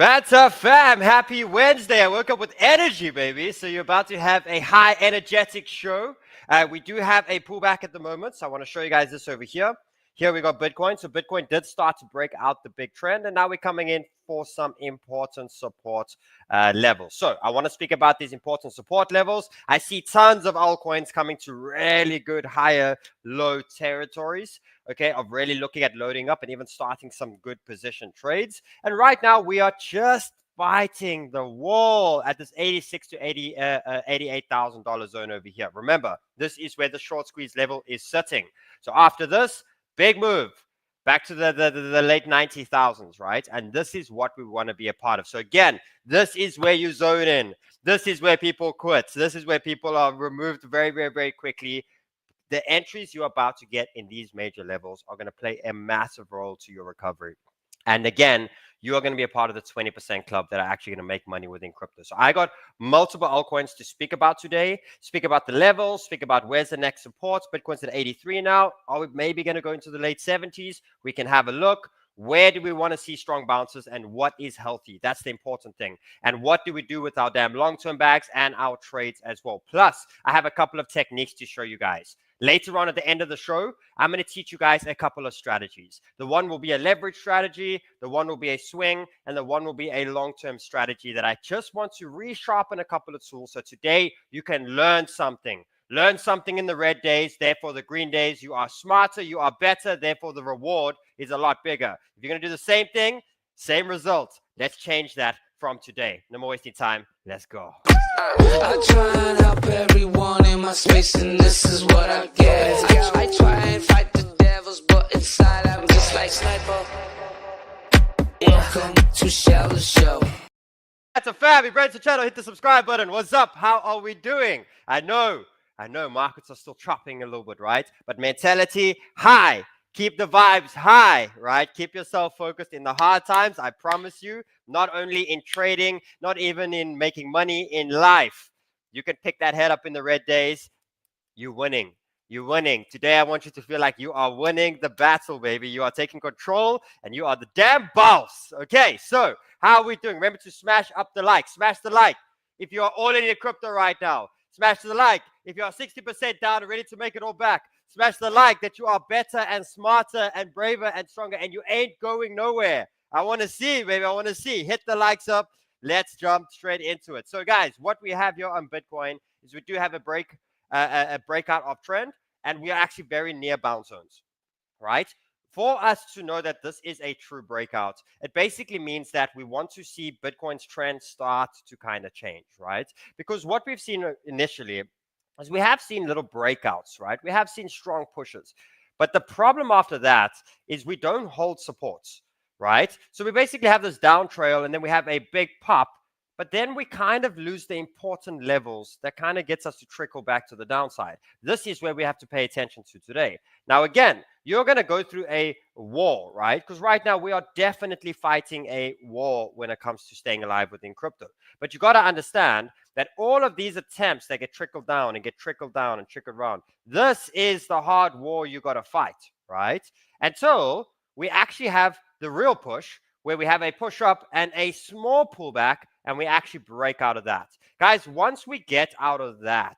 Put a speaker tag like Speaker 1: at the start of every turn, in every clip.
Speaker 1: Banter fam, happy Wednesday. I woke up with energy, baby. So you're about to have a high energetic show. We do have a pullback at the moment. So I want to show you guys this over here. Here we got Bitcoin. So Bitcoin did start to break out the big trend. And now we're coming in for some important support levels. So I want to speak about these important support levels. I see tons of altcoins coming to really good higher low territories. Okay, of really looking at loading up and even starting some good position trades. And right now we are just fighting the wall at this 86 to 80, $88,000 zone over here. Remember, this is where the short squeeze level is sitting. So after this, big move back to the late 90,000s, right? And this is what we want to be a part of. So again, this is where you zone in. This is where people quit. This is where people are removed very, very, very quickly. The entries you're about to get in these major levels are going to play a massive role to your recovery. And again, you are going to be a part of the 20% club that are actually going to make money within crypto. So I got multiple altcoins to speak about today, speak about the levels, speak about where's the next support. Bitcoin's at 83 now. Are we maybe going to go into the late 70s? We can have a look. Where do we want to see strong bounces and what is healthy? That's the important thing. And what do we do with our damn long-term bags and our trades as well? Plus, I have a couple of techniques to show you guys. Later on at the end of the show, I'm going to teach you guys a couple of strategies. The one will be a leverage strategy, the one will be a swing, and the one will be a long-term strategy that I just want to resharpen a couple of tools. So today you can learn something. Learn something in the red days, therefore the green days. You are smarter, you are better, therefore the reward is a lot bigger. If you're going to do the same thing, same result. Let's change that from today. No more wasting time. Let's go.
Speaker 2: I try and help everyone in my space, and this is what I get. I try and fight the devils, but inside I'm just like sniper. Welcome to Shallow Show.
Speaker 1: That's a fab. If you're to the channel, hit the subscribe button. What's up? How are we doing? I know markets are still chopping a little bit, right? But mentality high. Keep the vibes high, right? Keep yourself focused in the hard times. I promise you, not only in trading, not even in making money in life. You can pick that head up in the red days. You're winning. You're winning. Today, I want you to feel like you are winning the battle, baby. You are taking control and you are the damn boss. Okay, so how are we doing? Remember to smash up the like. Smash the like if you are all in your crypto right now. Smash the like if you are 60% down and ready to make it all back. Smash the like that you are better and smarter and braver and stronger and you ain't going nowhere. I want to see, baby. I want to see. Hit the likes up. Let's jump straight into it. So, guys, what we have here on Bitcoin is we do have a breakout of trend, and we are actually very near bounce zones, right? For us to know that this is a true breakout, it basically means that we want to see Bitcoin's trend start to kind of change, right? Because what we've seen initially is we have seen little breakouts, right? We have seen strong pushes. But the problem after that is we don't hold supports, right? So we basically have this down trail and then we have a big pop, but then we kind of lose the important levels that kind of gets us to trickle back to the downside. This is where we have to pay attention to today. Now, again, you're going to go through a war, right? Because right now we are definitely fighting a war when it comes to staying alive within crypto. But you got to understand that all of these attempts that get trickled down and get trickled down and trickled around, this is the hard war you got to fight, right? Until we actually have the real push, where we have a push up and a small pullback, and we actually break out of that. Guys, once we get out of that,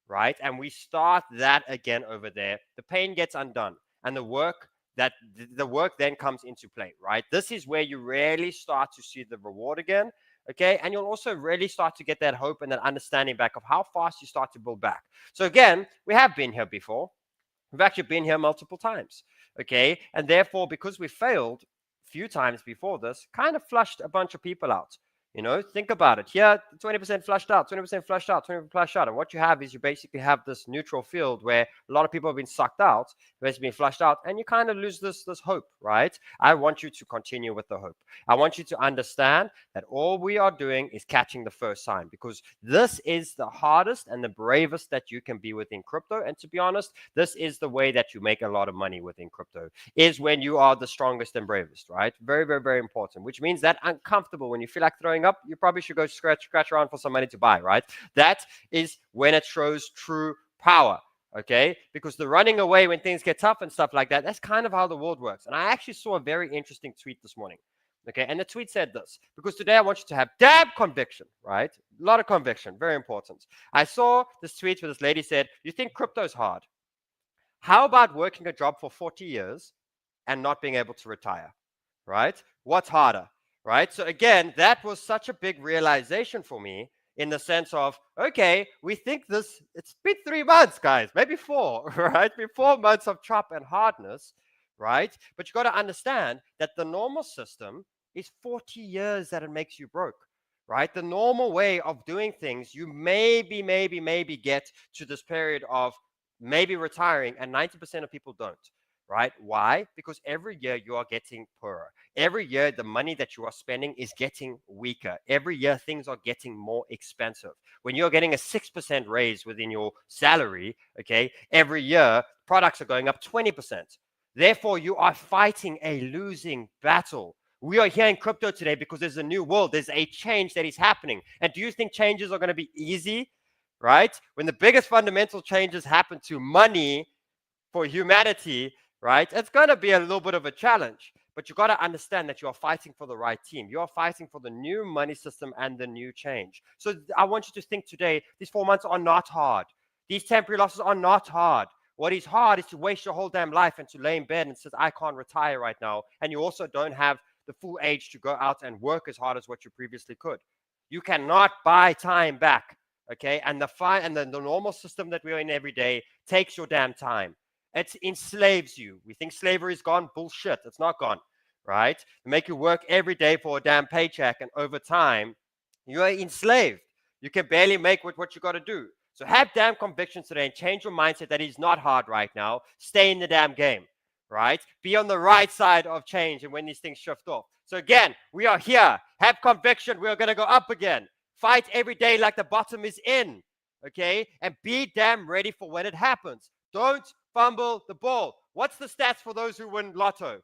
Speaker 1: right, and we start that again over there, the pain gets undone, and the work then comes into play, right? This is where you really start to see the reward again, okay? And you'll also really start to get that hope and that understanding back of how fast you start to build back. So again, we have been here before. We've actually been here multiple times, okay? And therefore, because we failed few times before this, kind of flushed a bunch of people out. You know, think about it. Here, 20% flushed out, 20% flushed out, 20% flushed out. And what you have is you basically have this neutral field where a lot of people have been sucked out, basically been flushed out, and you kind of lose this hope, right? I want you to continue with the hope. I want you to understand that all we are doing is catching the first sign, because this is the hardest and the bravest that you can be within crypto. And to be honest, this is the way that you make a lot of money within crypto, is when you are the strongest and bravest, right? Very, very, very important, which means that uncomfortable when you feel like throwing up, you probably should go scratch around for some money to buy, right? That is when it shows true power, okay? Because the running away when things get tough and stuff like that, that's kind of how the world works. And I actually saw a very interesting tweet this morning. Okay, and the tweet said this, because today I want you to have damn conviction, right? A lot of conviction, very important. I saw this tweet where this lady said, you think crypto's hard? How about working a job for 40 years and not being able to retire, right? What's harder, right? So again, that was such a big realization for me in the sense of, okay, we think this, it's been 3 months, guys, maybe 4, right? 4 months of chop and hardness, right? But you got to understand that the normal system is 40 years that it makes you broke, right? The normal way of doing things, you maybe get to this period of maybe retiring, and 90% of people don't, right? Why? Because every year you are getting poorer. Every year the money that you are spending is getting weaker. Every year things are getting more expensive. When you're getting a 6% raise within your salary, okay, every year products are going up 20%. Therefore, you are fighting a losing battle. We are here in crypto today because there's a new world. There's a change that is happening. And do you think changes are going to be easy? Right? When the biggest fundamental changes happen to money for humanity, right, it's going to be a little bit of a challenge. But you got to understand that you are fighting for the right team. You are fighting for the new money system and the new change. So I want you to think today, these 4 months are not hard. These temporary losses are not hard. What is hard is to waste your whole damn life and to lay in bed and say, I can't retire right now. And you also don't have the full age to go out and work as hard as what you previously could. You cannot buy time back. Okay, and the normal system that we're in every day takes your damn time. It enslaves you. We think slavery is gone. Bullshit. It's not gone, right? They make you work every day for a damn paycheck, and over time, you are enslaved. You can barely make what you got to do. So have damn convictions today and change your mindset that it's not hard right now. Stay in the damn game, right? Be on the right side of change and when these things shift off. So again, we are here. Have conviction. We are going to go up again. Fight every day like the bottom is in, okay? And be damn ready for when it happens. Don't fumble the ball. What's the stats for those who win lotto?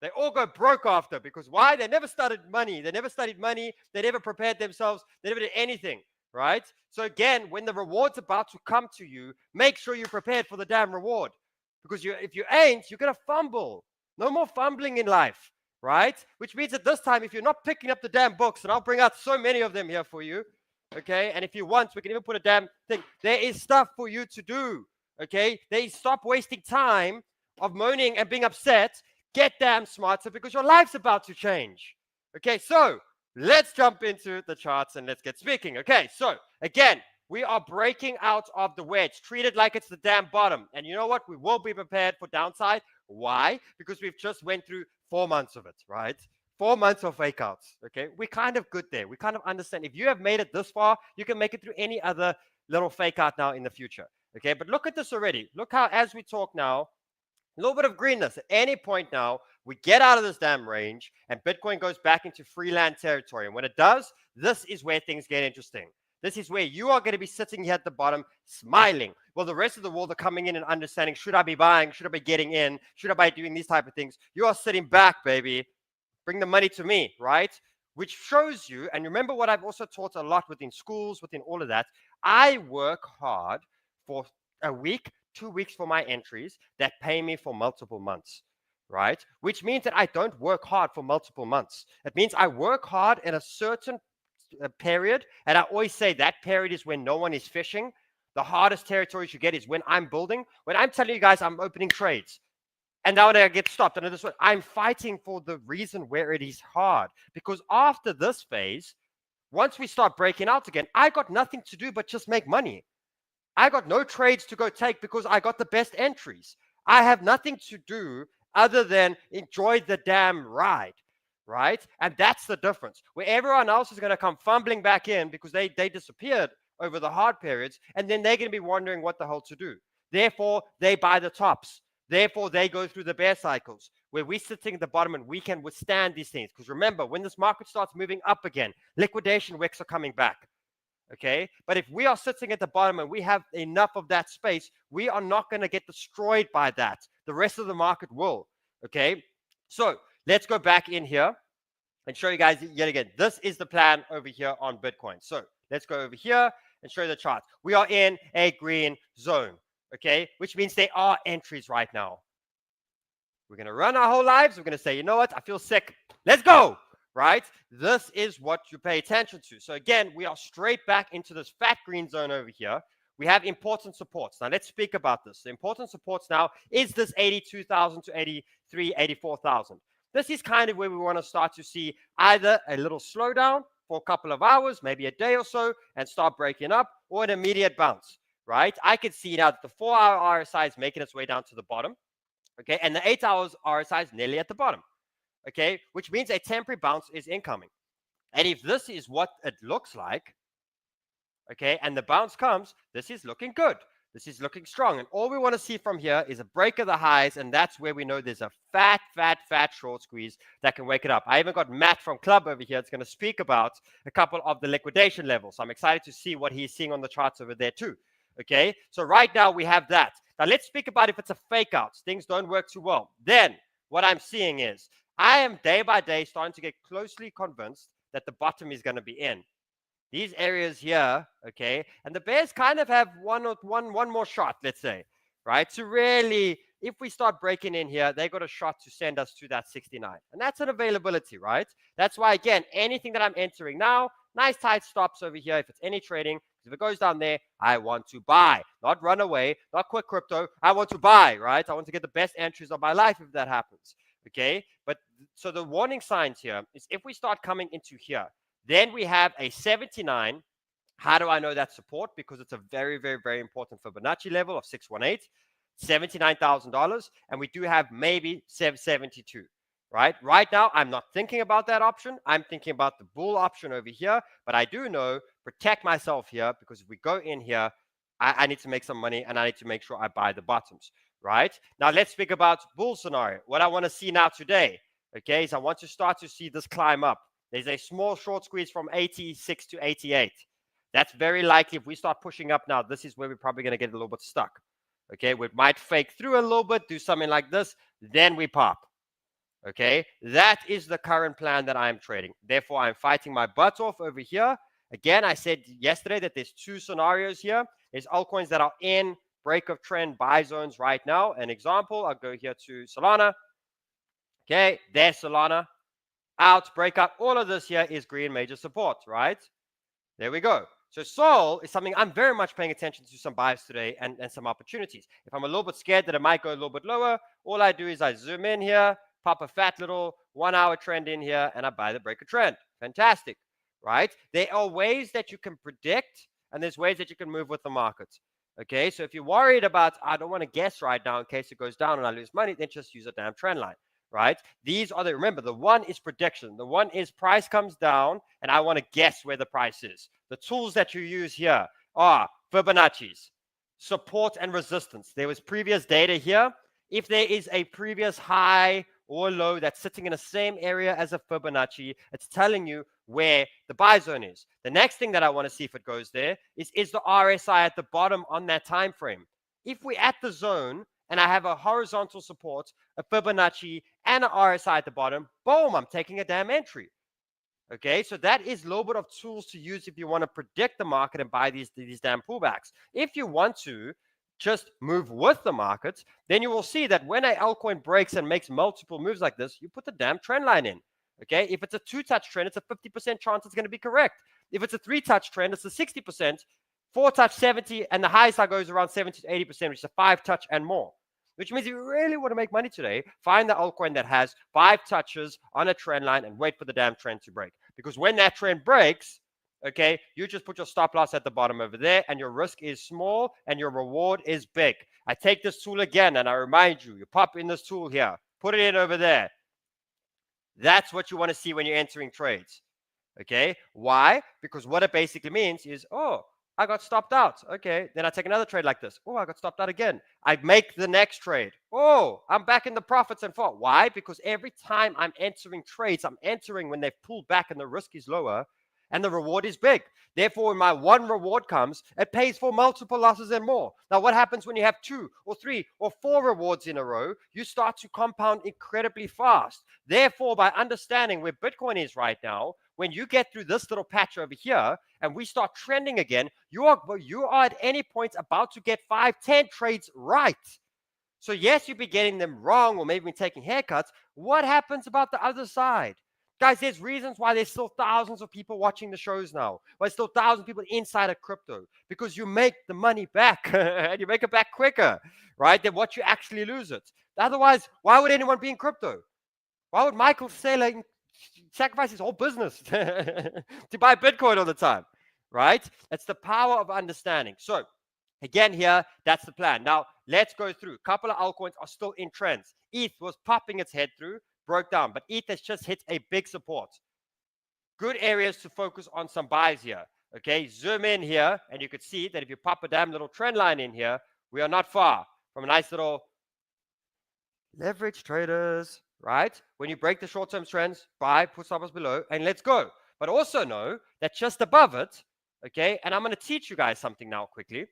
Speaker 1: They all go broke after, because why? They never studied money. They never prepared themselves. They never did anything, right? So again, when the reward's about to come to you, make sure you're prepared for the damn reward. Because if you ain't, you're going to fumble. No more fumbling in life. Right? Which means at this time, if you're not picking up the damn books, and I'll bring out so many of them here for you, okay? And if you want, we can even put a damn thing. There is stuff for you to do, okay? Stop wasting time of moaning and being upset. Get damn smarter because your life's about to change. Okay, so let's jump into the charts and let's get speaking. Okay, so again, we are breaking out of the wedge. Treat it like it's the damn bottom. And you know what? We will be prepared for downside. Why? Because we've just went through 4 months of it, right? 4 months of fake outs, okay? We're kind of good there. We kind of understand. If you have made it this far, you can make it through any other little fake out now in the future, okay? But look at this already. Look how, as we talk now, a little bit of greenness. At any point now, we get out of this damn range and Bitcoin goes back into free land territory. And when it does, this is where things get interesting. This is where you are going to be sitting here at the bottom smiling. Well, the rest of the world are coming in and understanding, should I be buying? Should I be getting in? Should I be doing these type of things? You are sitting back, baby. Bring the money to me, right? Which shows you, and remember what I've also taught a lot within schools, within all of that. I work hard for a week, 2 weeks for my entries that pay me for multiple months, right? Which means that I don't work hard for multiple months. It means I work hard in a certain period, and I always say that period is when no one is fishing. The hardest territories you get is when I'm building. When I'm telling you guys I'm opening trades, and now I get stopped, and this one, I'm fighting for the reason where it is hard. Because after this phase, once we start breaking out again, I got nothing to do but just make money. I got no trades to go take because I got the best entries. I have nothing to do other than enjoy the damn ride. Right? And that's the difference. Where everyone else is going to come fumbling back in because they disappeared over the hard periods, and then they're going to be wondering what the hell to do. Therefore, they buy the tops. Therefore, they go through the bear cycles where we're sitting at the bottom and we can withstand these things. Because remember, when this market starts moving up again, liquidation wicks are coming back. Okay? But if we are sitting at the bottom and we have enough of that space, we are not going to get destroyed by that. The rest of the market will. Okay? So let's go back in here and show you guys yet again. This is the plan over here on Bitcoin. So let's go over here and show you the chart. We are in a green zone, okay? Which means there are entries right now. We're going to run our whole lives. We're going to say, you know what? I feel sick. Let's go, right? This is what you pay attention to. So again, we are straight back into this fat green zone over here. We have important supports. Now let's speak about this. The important supports now is this 82,000 to 83, 84,000. This is kind of where we want to start to see either a little slowdown for a couple of hours, maybe a day or so, and start breaking up, or an immediate bounce, right? I can see now that the 4-hour RSI is making its way down to the bottom, okay, and the 8 hours RSI is nearly at the bottom, okay, which means a temporary bounce is incoming. And if this is what it looks like, okay, and the bounce comes, this is looking good. This is looking strong. And all we want to see from here is a break of the highs, and that's where we know there's a fat short squeeze that can wake it up. I even got Matt from Club over here that's going to speak about a couple of the liquidation levels. So I'm excited to see what he's seeing on the charts over there too. Okay, so right now we have that. Now let's speak about if it's a fake out. Things don't work too well. Then what I'm seeing is I am day by day starting to get closely convinced that the bottom is going to be in these areas here, okay? And the bears kind of have one more shot, let's say, right? To really, if we start breaking in here, they got a shot to send us to that 69. And that's an availability, right? That's why, again, anything that I'm entering now, nice tight stops over here. If it's any trading, if it goes down there, I want to buy, not run away, not quit crypto. I want to buy, right? I want to get the best entries of my life if that happens, okay? But so the warning signs here is if we start coming into here, then we have a 79. How do I know that support? Because it's a very important Fibonacci level of 618, $79,000. And we do have maybe 772, right? Right now, I'm not thinking about that option. I'm thinking about the bull option over here. But I do know, protect myself here, because if we go in here, I need to make some money and I need to make sure I buy the bottoms, right? Now, let's speak about bull scenario. What I want to see now today, okay, is I want to start to see this climb up. There's a small short squeeze from 86 to 88. That's very likely if we start pushing up now, this is where we're probably going to get a little bit stuck. Okay, we might fake through a little bit, do something like this, then we pop. Okay, that is the current plan that I'm trading. Therefore, I'm fighting my butt off over here. Again, I said yesterday that there's two scenarios here. There's altcoins that are in break of trend buy zones right now. An example, I'll go here to Solana. Okay, there's Solana. Out, breakout, all of this here is green major support, right? There we go. So Sol is something I'm very much paying attention to, some buys today and some opportunities. If I'm a little bit scared that it might go a little bit lower, all I do is I zoom in here, pop a fat little 1 hour trend in here, and I buy the breaker trend. Fantastic, right? There are ways that you can predict, and there's ways that you can move with the market. Okay, so if you're worried about, I don't want to guess right now in case it goes down and I lose money, then just use a damn trend line. Right? These are remember, the one is prediction. The one is price comes down and I want to guess where the price is. The tools that you use here are Fibonacci's, support and resistance. There was previous data here. If there is a previous high or low that's sitting in the same area as a Fibonacci, it's telling you where the buy zone is. The next thing that I want to see if it goes there is the RSI at the bottom on that time frame. If we're at the zone, and I have a horizontal support, a Fibonacci, and an RSI at the bottom, boom, I'm taking a damn entry. Okay, so that is a little bit of tools to use if you want to predict the market and buy these damn pullbacks. If you want to just move with the market, then you will see that when an altcoin breaks and makes multiple moves like this, you put the damn trend line in. Okay, if it's a 2-touch trend, it's a 50% chance it's going to be correct. If it's a 3-touch trend, it's a 60%. 4-touch 70, and the highest I goes around 70 to 80%, which is a 5-touch and more. Which means if you really want to make money today, find the altcoin that has 5 touches on a trend line and wait for the damn trend to break. Because when that trend breaks, okay, you just put your stop loss at the bottom over there, and your risk is small and your reward is big. I take this tool again, and I remind you, you pop in this tool here, put it in over there. That's what you want to see when you're entering trades. Okay, why? Because what it basically means is, oh, I got stopped out. Okay, then I take another trade like this. Oh, I got stopped out again. I make the next trade. Oh, I'm back in the profits and fall. Why? Because every time I'm entering trades, I'm entering when they've pulled back and the risk is lower and the reward is big. Therefore, when my one reward comes, it pays for multiple losses and more. Now, what happens when you have 2 or 3 or 4 rewards in a row? You start to compound incredibly fast. Therefore, by understanding where Bitcoin is right now, when you get through this little patch over here and we start trending again, you are at any point about to get 5, 10 trades right. So yes, you'll be getting them wrong or maybe taking haircuts. What happens about the other side? Guys, there's reasons why there's still thousands of people watching the shows now. Why there's still thousands of people inside of crypto. Because you make the money back and you make it back quicker, right? Than what you actually lose it. Otherwise, why would anyone be in crypto? Why would Michael Saylor sacrifice his whole business to buy Bitcoin all the time, right? It's the power of understanding. So again here, that's the plan. Now, let's go through. A couple of altcoins are still in trends. ETH was popping its head through, broke down, but ETH has just hit a big support. Good areas to focus on some buys here. Okay, zoom in here, and you could see that if you pop a damn little trend line in here, we are not far from a nice little leverage traders, right? When you break the short-term trends, buy, put stop loss below, and let's go. But also know that just above it, okay, and I'm going to teach you guys something now quickly,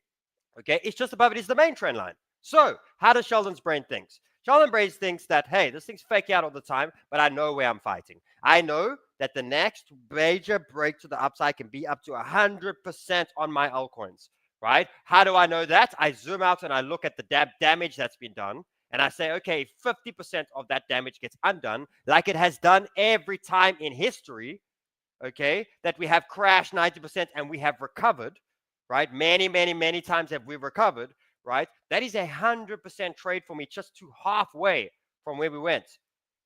Speaker 1: okay, it's just above it is the main trend line. So how does Sheldon's brain think? Sheldon's brain thinks that, hey, this thing's fake out all the time, but I know where I'm fighting. I know that the next major break to the upside can be up to 100% on my altcoins, right? How do I know that? I zoom out and I look at the damage that's been done. And I say, okay, 50% of that damage gets undone, like it has done every time in history, okay, that we have crashed 90% and we have recovered, right? Many, many, many times have we recovered, right? That is 100% trade for me, just to halfway from where we went.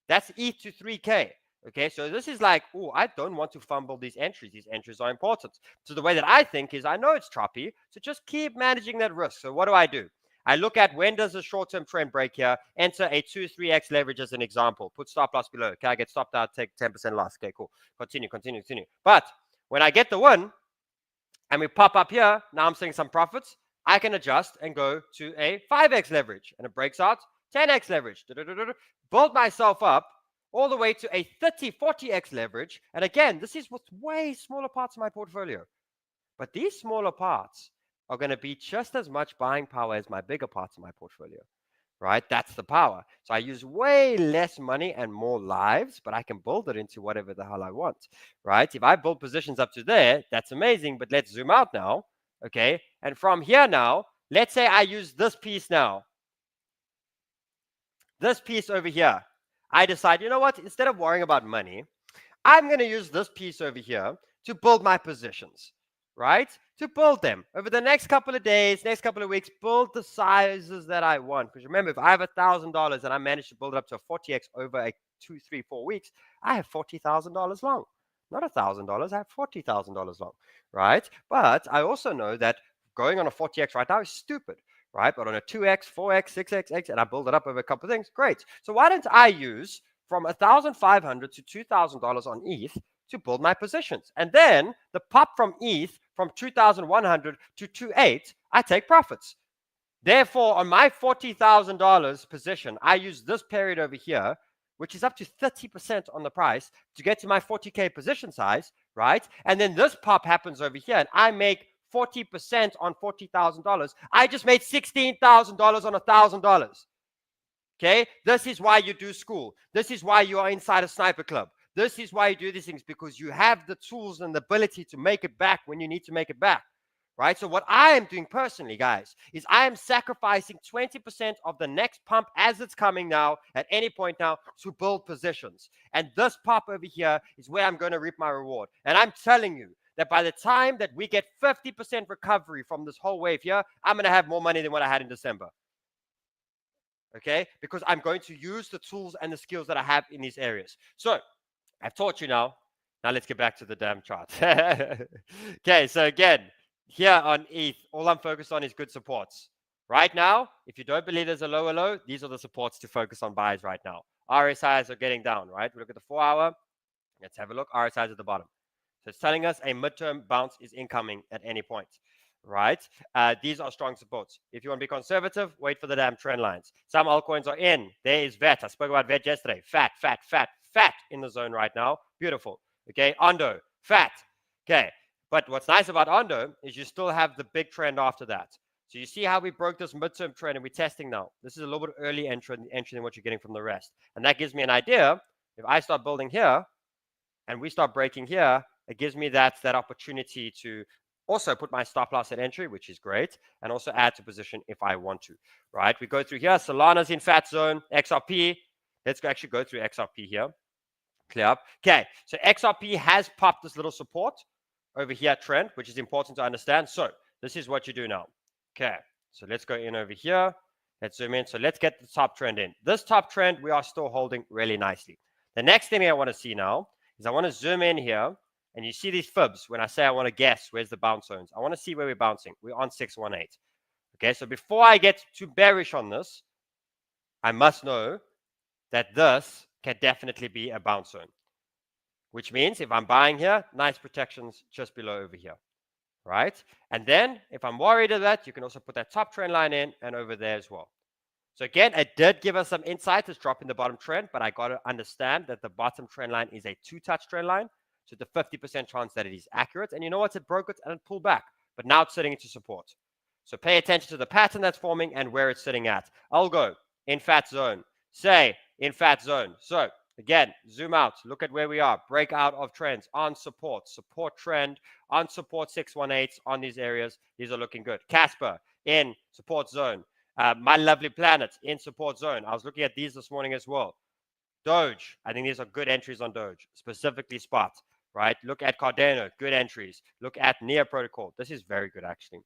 Speaker 1: That's ETH to 3K. Okay, so this is like, oh, I don't want to fumble these entries. These entries are important. So the way that I think is, I know it's choppy, so just keep managing that risk. So what do? I look at when does a short-term trend break here, enter a 2-3x leverage as an example, put stop loss below. Okay, I get stopped out, take 10% loss. Okay, cool. Continue. But when I get the win and we pop up here, now I'm seeing some profits, I can adjust and go to a 5x leverage and it breaks out 10x leverage. Build myself up all the way to a 30-40x leverage. And again, this is with way smaller parts of my portfolio. But these smaller parts are going to be just as much buying power as my bigger parts of my portfolio, right? That's the power. So I use way less money and more lives, but I can build it into whatever the hell I want, right? If I build positions up to there, that's amazing. But let's zoom out now, okay? And from here now, let's say I use this piece now. This piece over here. I decide, you know what? Instead of worrying about money, I'm going to use this piece over here to build my positions, right? To build them over the next couple of days, next couple of weeks, build the sizes that I want. Because remember, if I have $1,000 and I manage to build it up to a 40x over a 2, 3, 4 weeks, I have $40,000 long. Not $1,000, I have $40,000 long, right? But I also know that going on a 40x right now is stupid, right? But on a 2x, 4x, 6x, and I build it up over a couple of things, great. So why don't I use from $1,500 to $2,000 on ETH to build my positions? And then the pop from ETH from 2,100 to 2.8, I take profits. Therefore, on my $40,000 position, I use this period over here, which is up to 30% on the price, to get to my 40K position size, right? And then this pop happens over here, and I make 40% on $40,000. I just made $16,000 on $1,000. Okay, this is why you do school. This is why you are inside a sniper club. This is why you do these things, because you have the tools and the ability to make it back when you need to make it back, right? So what I am doing personally, guys, is I am sacrificing 20% of the next pump as it's coming now, at any point now, to build positions. And this pop over here is where I'm going to reap my reward. And I'm telling you that by the time that we get 50% recovery from this whole wave here, I'm going to have more money than what I had in December. Okay, because I'm going to use the tools and the skills that I have in these areas. So I've taught you now. Now let's get back to the damn chart. Okay, so again, here on ETH, all I'm focused on is good supports. Right now, if you don't believe there's a lower low, these are the supports to focus on buys right now. RSIs are getting down, right? We look at the 4 hour. Let's have a look. RSIs at the bottom. So it's telling us a midterm bounce is incoming at any point, right? These are strong supports. If you want to be conservative, wait for the damn trend lines. Some altcoins are in. There is VET. I spoke about VET yesterday. Fat in the zone right now. Beautiful. Okay, Ondo, fat. Okay, but what's nice about Ondo is you still have the big trend after that. So you see how we broke this midterm trend and we're testing now. This is a little bit early entry than what you're getting from the rest. And that gives me an idea. If I start building here and we start breaking here, it gives me that opportunity to also put my stop loss at entry, which is great, and also add to position if I want to, right? We go through here. Solana's in fat zone, XRP. Let's actually go through XRP here. Clear up. Okay, so XRP has popped this little support over here trend, which is important to understand. So this is what you do now. Okay, so let's go in over here. Let's zoom in. So let's get the top trend in. This top trend we are still holding really nicely. The next thing I want to see now is I want to zoom in here, and you see these fibs. When I say I want to guess where's the bounce zones, I want to see where we're bouncing. We're on 618. Okay, so before I get too bearish on this, I must know that this can definitely be a bounce zone, which means if I'm buying here, nice protections just below over here, right? And then if I'm worried of that, you can also put that top trend line in and over there as well. So again, it did give us some insight. It's dropping the bottom trend, but I got to understand that the bottom trend line is a two-touch trend line. So the 50% chance that it is accurate. And you know what? It broke it and it pulled back, but now it's sitting into support. So pay attention to the pattern that's forming and where it's sitting at. I'll go in fat zone. Say in fat zone. So again, zoom out. Look at where we are. Breakout of trends on support. Support trend on support 618 on these areas. These are looking good. Casper in support zone. My Lovely Planet in support zone. I was looking at these this morning as well. Doge. I think these are good entries on Doge, specifically Spot, right? Look at Cardano. Good entries. Look at Near Protocol. This is very good, actually.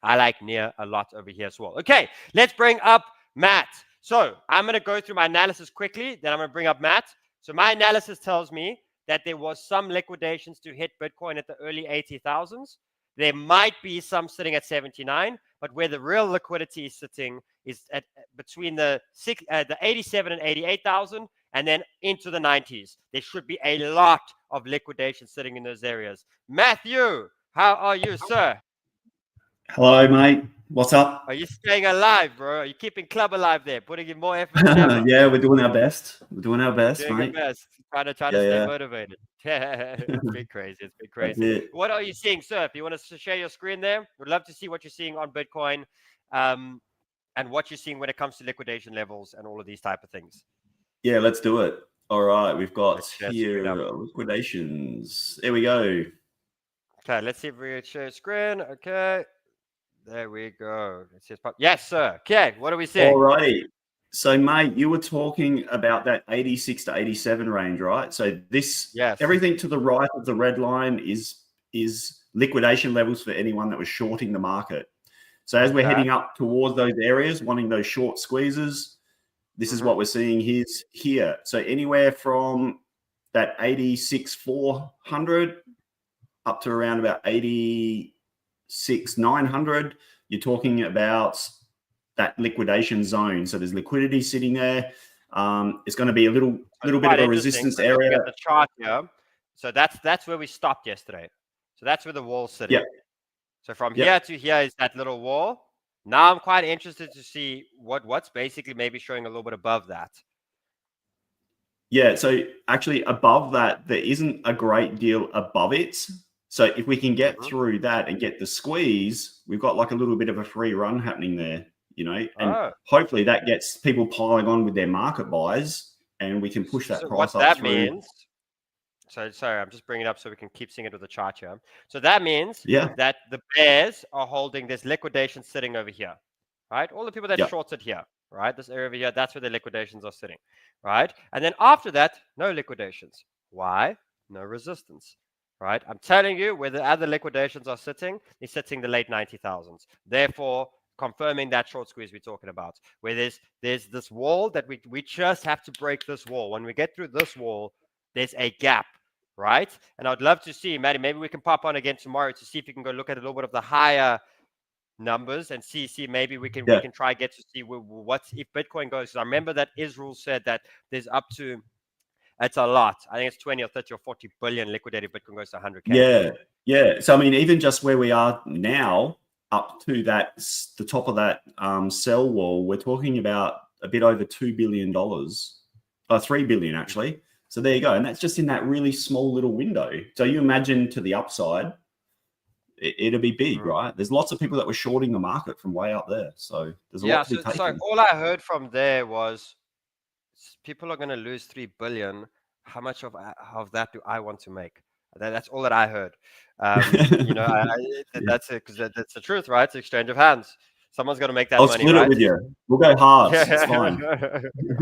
Speaker 1: I like Near a lot over here as well. Okay, let's bring up Matt. So I'm going to go through my analysis quickly. Then I'm going to bring up Matt. So my analysis tells me that there was some liquidations to hit Bitcoin at the early 80,000s. There might be some sitting at 79, but where the real liquidity is sitting is at between the 87 and 88,000, and then into the 90s. There should be a lot of liquidation sitting in those areas. Matthew, how are you, sir?
Speaker 3: Hello, mate. What's up?
Speaker 1: Are you staying alive, bro? Are you keeping club alive there? Putting in more effort than ever?
Speaker 3: Yeah, we're doing our best. We're doing our best,
Speaker 1: doing
Speaker 3: mate.
Speaker 1: Your best. Trying to stay motivated. It's been crazy. It's been crazy. What are you seeing, sir? If you want to share your screen there, we'd love to see what you're seeing on Bitcoin, and what you're seeing when it comes to liquidation levels and all of these type of things.
Speaker 3: Yeah, let's do it. All right, we've got here liquidations. There we go.
Speaker 1: Okay, let's see if we can share screen. Okay, there we go. Let's see. Yes, sir. Okay, what are we seeing?
Speaker 3: All righty. So, mate, you were talking about that 86 to 87 range, right? So this, everything to the right of the red line is liquidation levels for anyone that was shorting the market. So as we're heading up towards those areas, wanting those short squeezes, this is what we're seeing here. So anywhere from that 86,400 up to around about 86,900, you're talking about that liquidation zone. So there's liquidity sitting there. It's going to be a little bit of a resistance area.
Speaker 1: At the chart here. So that's where we stopped yesterday. So that's where the wall's sitting.
Speaker 3: Yeah.
Speaker 1: So from here to here is that little wall. Now I'm quite interested to see what's basically maybe showing a little bit above that.
Speaker 3: Yeah, so actually above that, there isn't a great deal above it. So if we can get through that and get the squeeze, we've got like a little bit of a free run happening there, you know, and hopefully that gets people piling on with their market buys and we can push that price up through.
Speaker 1: Means, so sorry, I'm just bringing it up so we can keep seeing it with the chart here. So that means that the bears are holding this liquidation sitting over here, right? All the people that shorted here, right? This area over here, that's where the liquidations are sitting, right? And then after that, no liquidations. Why? No resistance, right? I'm telling you where the other liquidations are sitting, is sitting the late 90,000s. Therefore, confirming that short squeeze we're talking about, where there's this wall that we just have to break this wall. When we get through this wall, there's a gap, right? And I'd love to see, Maddie, maybe we can pop on again tomorrow to see if you can go look at a little bit of the higher numbers and see maybe we can try get to see what's if Bitcoin goes. I remember that Israel said that there's up to, it's a lot. I think it's 20 or 30 or 40 billion liquidated Bitcoin goes to 100K.
Speaker 3: Yeah. So I mean, even just where we are now, up to the top of that sell wall, we're talking about a bit over $2 billion, $3 billion actually. So there you go. And that's just in that really small little window. So you imagine to the upside, it'll be big, right? There's lots of people that were shorting the market from way up there. So there's a lot to be taken.
Speaker 1: So all I heard from there was people are going to lose 3 billion. How much of that do I want to make? That's all that I heard. You know, that's it, because that's the truth, right? It's exchange of hands. Someone's got to make that
Speaker 3: I'll
Speaker 1: money,
Speaker 3: split
Speaker 1: right?
Speaker 3: it with you. We'll go halves. It's fine.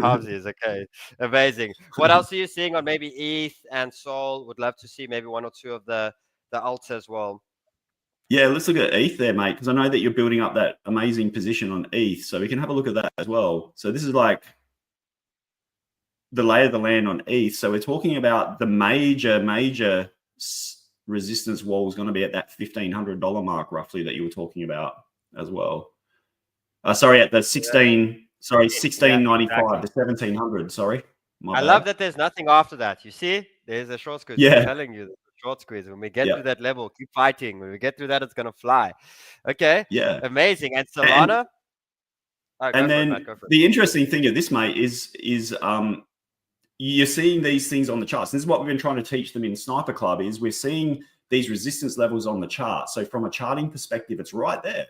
Speaker 1: Halvesies, okay. Amazing. What else are you seeing on maybe ETH and Sol? Would love to see maybe one or two of the alts as well.
Speaker 3: Yeah, let's look at ETH there, mate, because I know that you're building up that amazing position on ETH. So we can have a look at that as well. So this is like the lay of the land on ETH. So we're talking about the major resistance wall is going to be at that $1,500 mark, roughly, that you were talking about as well. Sorry, at the 1695
Speaker 1: exactly.
Speaker 3: to 1700. Sorry,
Speaker 1: I love that there's nothing after that. You see, there's a short squeeze.
Speaker 3: Yeah.
Speaker 1: I'm telling you, short squeeze. When we get through that level, keep fighting. When we get through that, it's gonna fly. Okay.
Speaker 3: Yeah.
Speaker 1: Amazing. And Solana.
Speaker 3: And then the interesting thing of this, mate, is you're seeing these things on the charts. This is what we've been trying to teach them in Sniper Club. Is we're seeing these resistance levels on the chart. So from a charting perspective, it's right there.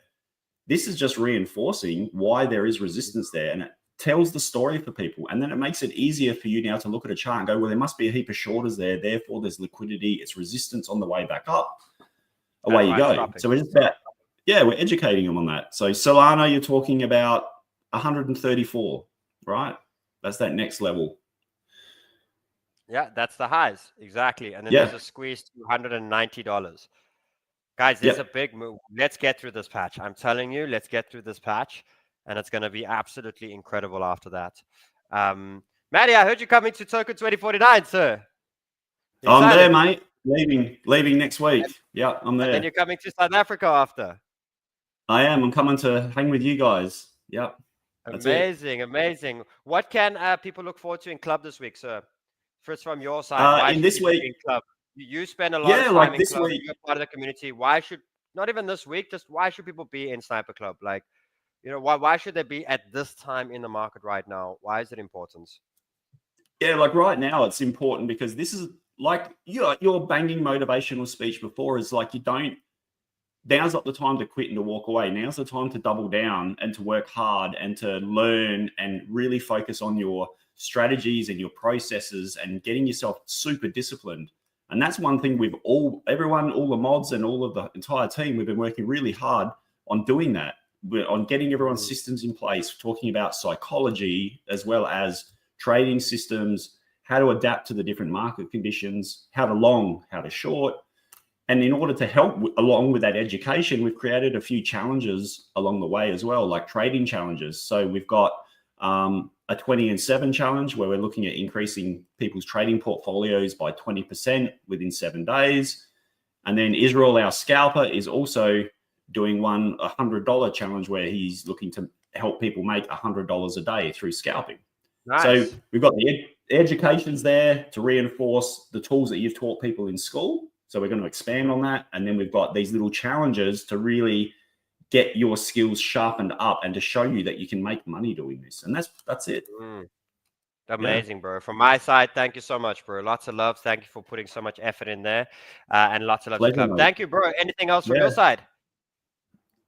Speaker 3: This is just reinforcing why there is resistance there, and it tells the story for people. And then it makes it easier for you now to look at a chart and go, well, there must be a heap of shorters there. Therefore, there's liquidity. It's resistance on the way back up. Away you go. So we're just about, we're educating them on that. So Solana, you're talking about 134, right? That's that next level.
Speaker 1: Yeah, that's the highs. Exactly. And then there's a squeeze to $190. Guys, there's a big move. Let's get through this patch. I'm telling you, let's get through this patch. And it's going to be absolutely incredible after that. Maddie, I heard you coming to Token 2049, sir.
Speaker 3: I'm there, mate. Leaving next week. I'm there.
Speaker 1: And then you're coming to South Africa after.
Speaker 3: I am. I'm coming to hang with you guys. Yep.
Speaker 1: Amazing. What can people look forward to in club this week, sir? First, from your side,
Speaker 3: in this week,
Speaker 1: in club. You spend a lot of time
Speaker 3: like
Speaker 1: in
Speaker 3: this
Speaker 1: club.
Speaker 3: week.
Speaker 1: You're part of the community. Why should, not even this week, just why should people be in Sniper Club? Like, you know, why should they be at this time in the market right now? Why is it important?
Speaker 3: Yeah, like right now it's important because this is like your banging motivational speech before is like now's not the time to quit and to walk away. Now's the time to double down and to work hard and to learn and really focus on your strategies and your processes and getting yourself super disciplined. And that's one thing all the mods and all of the entire team, we've been working really hard on doing that. We're on getting everyone's systems in place, talking about psychology as well as trading systems, how to adapt to the different market conditions, how to long, how to short. And in order to help along with that education, we've created a few challenges along the way as well, like trading challenges. So we've got a 20 and 7 challenge where we're looking at increasing people's trading portfolios by 20% within 7 days. And then Israel, our scalper, is also doing one $100 challenge where he's looking to help people make $100 a day through scalping. Nice. So we've got the educations there to reinforce the tools that you've taught people in school. So we're going to expand on that. And then we've got these little challenges to really get your skills sharpened up and to show you that you can make money doing this. And that's it.
Speaker 1: Amazing, bro. From my side, thank you so much, bro. Lots of love. Thank you for putting so much effort in there. And lots of love to club. Thank you, bro. Anything else from your side?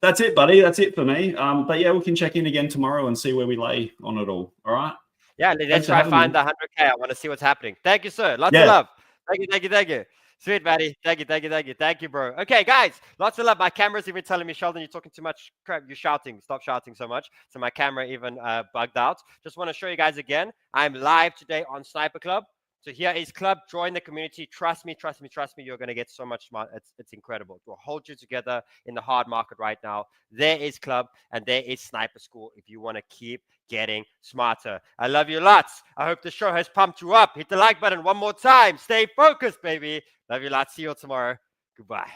Speaker 3: That's it, buddy. That's it for me. But yeah, we can check in again tomorrow and see where we lay on it all. All right?
Speaker 1: Yeah, let's try to find the 100K. I want to see what's happening. Thank you, sir. Lots of love. Thank you. Sweet, buddy. Thank you, bro. Okay, guys, lots of love. My camera's even telling me, Sheldon, you're talking too much crap. You're shouting. Stop shouting so much. So my camera even bugged out. Just want to show you guys again. I'm live today on Sniper Club. So here is club. Join the community. Trust me. You're going to get so much smart. It's incredible. It will hold you together in the hard market right now. There is club and there is Sniper School if you want to keep getting smarter. I love you lots. I hope the show has pumped you up. Hit the like button one more time. Stay focused, baby. Love you lots. See you tomorrow. Goodbye.